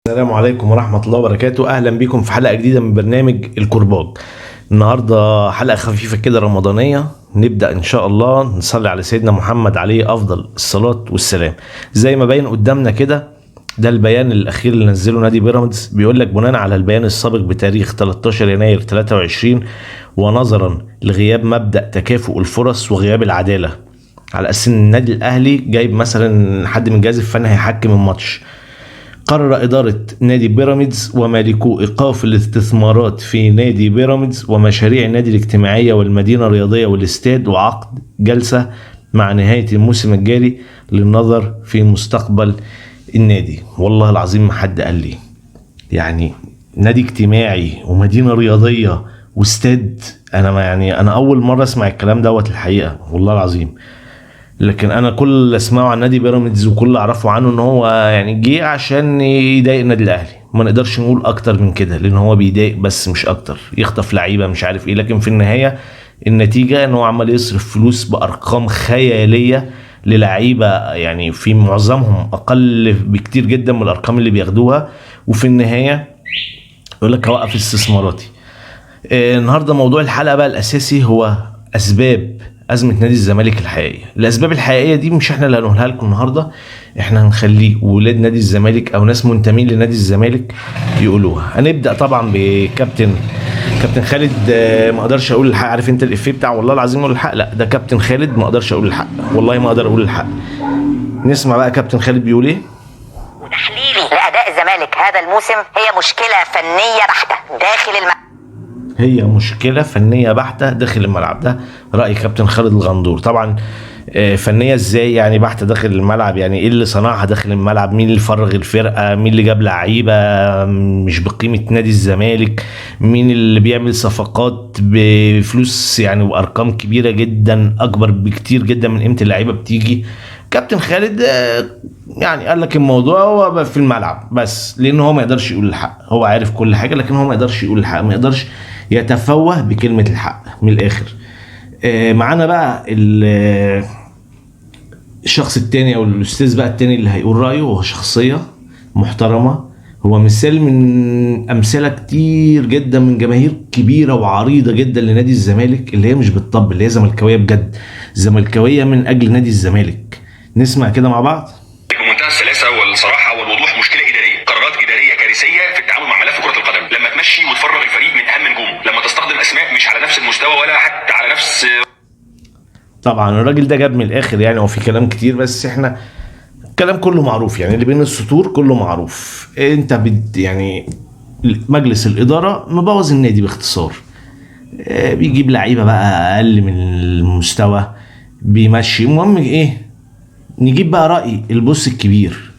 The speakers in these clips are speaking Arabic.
السلام عليكم ورحمة الله وبركاته. أهلا بكم في حلقة جديدة من برنامج الكرباج. النهاردة حلقة خفيفة كده رمضانية، نبدأ إن شاء الله نصلي على سيدنا محمد عليه أفضل الصلاة والسلام. زي ما باين قدامنا كده، ده البيان الأخير اللي نزله نادي بيراميدز. بيقول لك بناء على البيان السابق بتاريخ 13 يناير 23 ونظرا لغياب مبدأ تكافؤ الفرص وغياب العدالة، على أساس إن النادي الأهلي جايب مثلا حد من الجهاز الفني هيحكم الماتش، قرر إدارة نادي بيراميدز ومالكو إيقاف الاستثمارات في نادي بيراميدز ومشاريع النادي الاجتماعية والمدينة الرياضية والاستاد، وعقد جلسة مع نهاية الموسم الجاري للنظر في مستقبل النادي. والله العظيم ما حد قال لي يعني نادي اجتماعي ومدينة رياضية واستاد. أنا أول مرة أسمع الكلام دوت الحقيقة، والله العظيم. لكن انا كل اللي اسمعه عن نادي بيراميدز وكل اللي اعرفه عنه ان هو يعني جه عشان يضايق النادي الاهلي. ما نقدرش نقول اكتر من كده، لان هو بيضايق بس مش اكتر، يخطف لعيبه مش عارف ايه. لكن في النهايه النتيجه ان هو عمال يصرف فلوس بارقام خياليه للعيبه، يعني في معظمهم اقل بكتير جدا من الارقام اللي بياخدوها. وفي النهايه يقول لك هوقف استثماراتي. النهارده موضوع الحلقه بقى الاساسي هو اسباب أزمة نادي الزمالك الحقيقية. الأسباب الحقيقية دي مش احنا اللي هنقولها لكم النهاردة، احنا هنخليه ولاد نادي الزمالك أو ناس منتمين لنادي الزمالك يقولوها. هنبدأ طبعا بكابتن خالد. ما اقدرش اقول الحق، عارف انت الافيه بتاع والله العظيم اقول الحق؟ لا، ده كابتن خالد ما اقدرش اقول الحق، والله ما اقدر اقول الحق. نسمع بقى كابتن خالد بيقول ايه. وتحليلي لأداء الزمالك هذا الموسم هي مشكلة فنية بحتة داخل هي مشكلة فنية بحتة داخل الملعب. ده رأي كابتن خالد الغندور. طبعا فنية ازاي يعني بحتة داخل الملعب؟ يعني ايه اللي صنعها داخل الملعب؟ مين اللي فرغ الفرقة؟ مين اللي جاب لعيبة مش بقيمة نادي الزمالك؟ مين اللي بيعمل صفقات بفلوس يعني وارقام كبيرة جدا، اكبر بكتير جدا من قيمة اللعيبة بتيجي؟ كابتن خالد يعني قال لك الموضوع هو في الملعب بس، لان هو ما يقدرش يقول الحق. هو عارف كل حاجة لكن هو ما يقدرش يقول الحق، ما يقدرش يتفوه بكلمة الحق من الآخر. معانا بقى الشخص التاني أو الأستاذ بقى التاني اللي هيقول رأيه. هو شخصية محترمة، هو مثال من أمثلة كتير جدا من جماهير كبيرة وعريضة جدا لنادي الزمالك، اللي هي مش بالطب، اللي هي زملكاوية بجد، زملكاوية من أجل نادي الزمالك. نسمع كده مع بعض. بمنتهى السلاسه والصراحه والوضوح، مشكله اداريه، قرارات اداريه كارثيه في التعامل مع ملف كره القدم. لما تمشي وتفرغ الفريق من اهم نجومه، لما تستخدم اسماء مش على نفس المستوى ولا حتى على نفس. طبعا الراجل ده جاب من الاخر، يعني هو في كلام كتير بس احنا الكلام كله معروف، يعني اللي بين السطور كله معروف. انت يعني مجلس الاداره مبوظ النادي باختصار. بيجيب لعيبه بقى اقل من المستوى، بيمشي. المهم ايه؟ نجيب بقى راي البوس الكبير.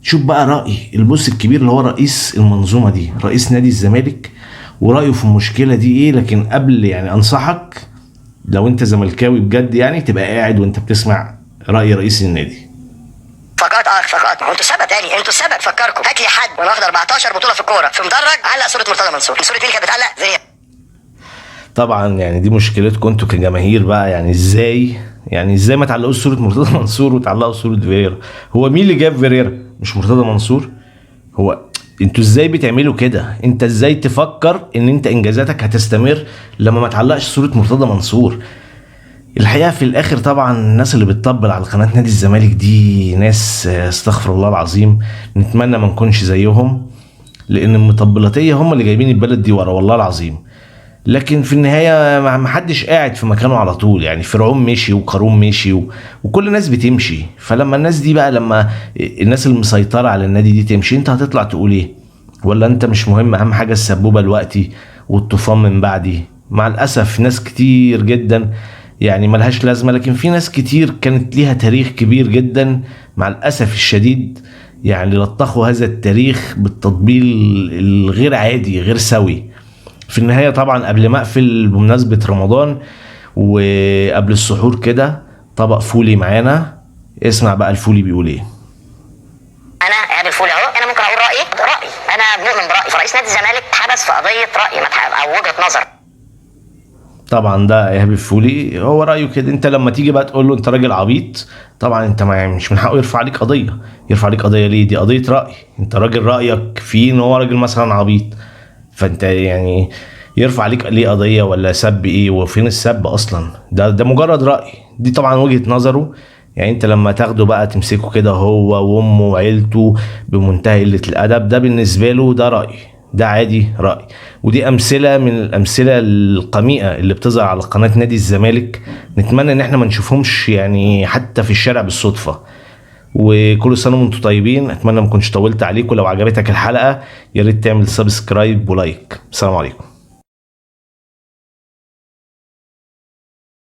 شوف بقى راي البوس الكبير اللي هو رئيس المنظومه دي، رئيس نادي الزمالك، ورايه في المشكله دي ايه. لكن قبل يعني انصحك لو انت زملكاوي بجد يعني تبقى قاعد وانت بتسمع رأي رئيس النادي. فقط ما انتوا السبب تاني، انتوا السبب. فكركم هات لي حد وانا واخد 14 بطولة في الكورة في مدرج علق صورة مرتضى منصور. الصورة دي اللي كانت بتعلق زي طبعا يعني دي مشكلتكم انتوا كجماهير بقى. يعني ازاي ما تعلقوش صورة مرتضى منصور وتعلقوا صورة فيريرا؟ هو مين اللي جاب فيريرا؟ مش مرتضى منصور؟ هو انتوا ازاي بتعملوا كده؟ انت ازاي تفكر ان انت انجازاتك هتستمر لما ما تعلقش صورة مرتضى منصور؟ الحقيقة في الاخر طبعا الناس اللي بتطبل على قناة نادي الزمالك دي ناس استغفر الله العظيم، نتمنى ما نكونش زيهم، لان المطبلاتية هم اللي جايبين البلد دي ورا والله العظيم. لكن في النهاية ما حدش قاعد في مكانه على طول. يعني فرعون مشي وقارون مشي وكل الناس بتمشي. فلما الناس دي بقى، لما الناس المسيطرة على النادي دي تمشي، انت هتطلع تقول ايه؟ ولا انت مش مهم؟ اهم حاجة السبوبة الوقتي والطوفان من بعدي. مع الأسف ناس كتير جدا يعني ملهاش لازمة، لكن في ناس كتير كانت ليها تاريخ كبير جدا مع الأسف الشديد يعني لطخوا هذا التاريخ بالتطبيل الغير عادي غير سوي. في النهاية طبعا قبل ما اقفل بمناسبة رمضان وقبل السحور كده، طبق فولي معانا. اسمع بقى الفولي بيقول ايه. انا قاعد الفول اهو. انا ممكن اقول رايي، انا مؤمن برايي. فرئيس نادي الزمالك حبس في قضيه راي او وجهه نظر. طبعا ده ايهاب الفولي هو رايه كده. انت لما تيجي بقى تقول له انت راجل عبيط، طبعا انت مش من حقه يرفع عليك قضيه. يرفع عليك قضيه ليه؟ دي قضيه راي. انت راجل رايك فيه ان هو راجل مثلا عبيط، فانت يعني يرفع عليك ليه قضيه؟ ولا سب ايه؟ وفين السب اصلا؟ ده مجرد راي. دي طبعا وجهه نظره. يعني انت لما تاخده بقى تمسكه كده هو وامه وعيلته بمنتهى قله الادب، ده بالنسبه له ده راي، ده عادي رأي. ودي أمثلة من الأمثلة القميئة اللي بتظهر على قناة نادي الزمالك. نتمنى إن احنا ما نشوفهمش يعني حتى في الشارع بالصدفة. وكل سنة وانتم طيبين. أتمنى ما كنتش طولت عليكم. لو عجبتك الحلقة يا ريت تعمل سبسكرايب ولايك. السلام عليكم.